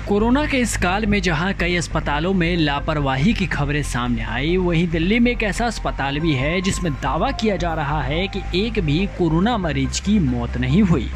Corona के इस काल में जहां कई अस्पतालों में लापरवाही की खबरें सामने आई, वहीं दिल्ली में एक ऐसा अस्पताल भी है जिसमें दावा किया जा रहा है कि एक भी कोरोना मरीज की मौत नहीं हुई।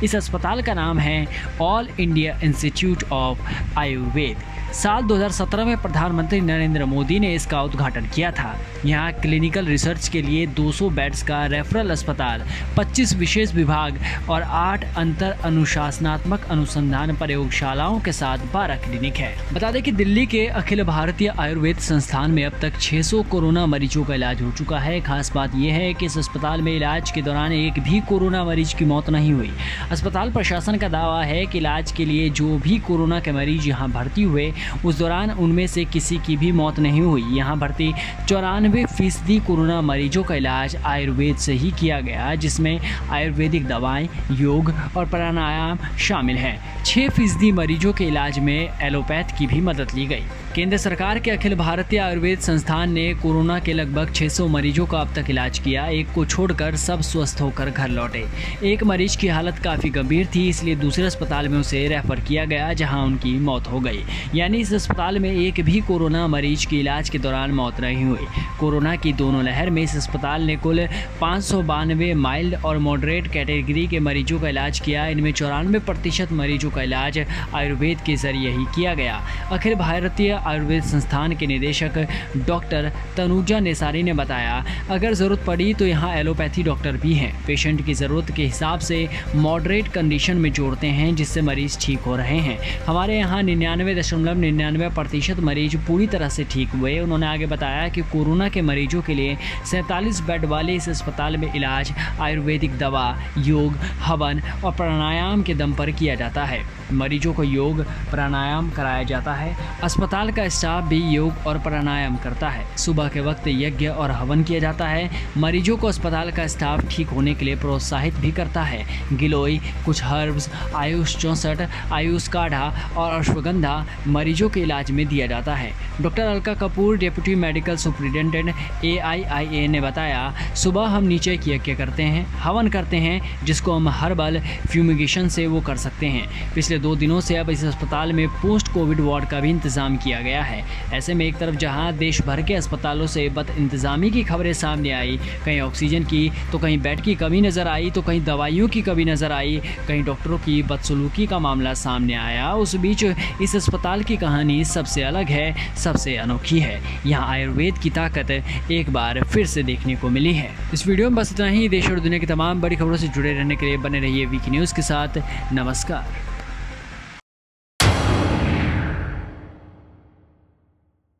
इस अस्पताल का नाम है all India institute of Ayurveda. साल 2017 में प्रधानमंत्री नरेंद्र मोदी ने इसका उद्घाटन किया था। यहाँ क्लिनिकल रिसर्च के लिए 200 बेड्स का रेफरल अस्पताल, 25 विशेष विभाग और 8 अंतर अनुशासनात्मक अनुसंधान प्रयोगशालाओं के साथ 12 क्लिनिक है। बता दें कि दिल्ली के अखिल भारतीय आयुर्वेद संस्थान में अब तक 600 कोरोना मरीजों का इलाज हो चुका है। खास बात यह है कि इस अस्पताल में इलाज के दौरान एक भी कोरोना मरीज की मौत नहीं हुई। अस्पताल प्रशासन का दावा है कि इलाज के लिए जो भी कोरोना के मरीज यहाँ भर्ती हुए, उस दौरान उनमें से किसी की भी मौत नहीं हुई। यहाँ भर्ती 94% कोरोना मरीजों का इलाज आयुर्वेद से ही किया गया, जिसमें आयुर्वेदिक दवाएं, योग और प्राणायाम शामिल हैं। 6% मरीजों के इलाज में एलोपैथ की भी मदद ली गई। केंद्र सरकार के अखिल भारतीय आयुर्वेद संस्थान ने कोरोना के लगभग 600 मरीजों का अब तक इलाज किया। एक को छोड़कर सब स्वस्थ होकर घर लौटे। एक मरीज की हालत काफ़ी गंभीर थी, इसलिए दूसरे अस्पताल में उसे रेफर किया गया, जहां उनकी मौत हो गई। यानी इस अस्पताल में एक भी कोरोना मरीज की इलाज के दौरान मौत नहीं हुई। कोरोना की दोनों लहर में इस अस्पताल ने कुल 592 माइल्ड और मॉडरेट कैटेगरी के मरीजों का इलाज किया। इनमें 94% मरीजों का इलाज आयुर्वेद के जरिए ही किया गया। अखिल भारतीय आयुर्वेद संस्थान के निदेशक डॉक्टर तनुजा नेसारी ने बताया, अगर ज़रूरत पड़ी तो यहाँ एलोपैथी डॉक्टर भी हैं। पेशेंट की ज़रूरत के हिसाब से मॉडरेट कंडीशन में जोड़ते हैं, जिससे मरीज ठीक हो रहे हैं। हमारे यहाँ 99.99% मरीज पूरी तरह से ठीक हुए। उन्होंने आगे बताया कि कोरोना के मरीजों के लिए 47 बेड वाले इस अस्पताल में इलाज आयुर्वेदिक दवा, योग, हवन और प्राणायाम के दम पर किया जाता है। मरीजों को योग प्राणायाम कराया जाता है। अस्पताल का स्टाफ भी योग और प्राणायाम करता है। सुबह के वक्त यज्ञ और हवन किया जाता है। मरीजों को अस्पताल का स्टाफ ठीक होने के लिए प्रोत्साहित भी करता है। गिलोय, कुछ हर्ब्स, आयुष 64, आयुष काढ़ा और अश्वगंधा मरीजों के इलाज में दिया जाता है। Doctor Alka Kapoor, deputy medical superintendent AIIA ने बताया, सुबह हम नीचे यज्ञ करते हैं, हवन करते हैं, जिसको हम हर्बल फ्यूमिगेशन से वो कर सकते हैं। पिछले 2 दिनों से अब इस अस्पताल में पोस्ट कोविड वार्ड का भी इंतजाम किया गया है। ऐसे में एक तरफ जहां देश भर के अस्पतालों से बद इंतजामी की खबरें सामने आई, कहीं ऑक्सीजन की तो कहीं बेड की कमी नज़र आई, तो कहीं दवाइयों की कमी नज़र आई, कहीं डॉक्टरों की बदसलूकी का मामला सामने आया, उस बीच इस अस्पताल की कहानी सबसे अलग है, सबसे अनोखी है। यहाँ आयुर्वेद की ताकत एक बार फिर से देखने को मिली है। इस वीडियो में बस इतना ही। देश और दुनिया की तमाम बड़ी खबरों से जुड़े रहने के लिए बने रहिए वीकी न्यूज़ के साथ। नमस्कार।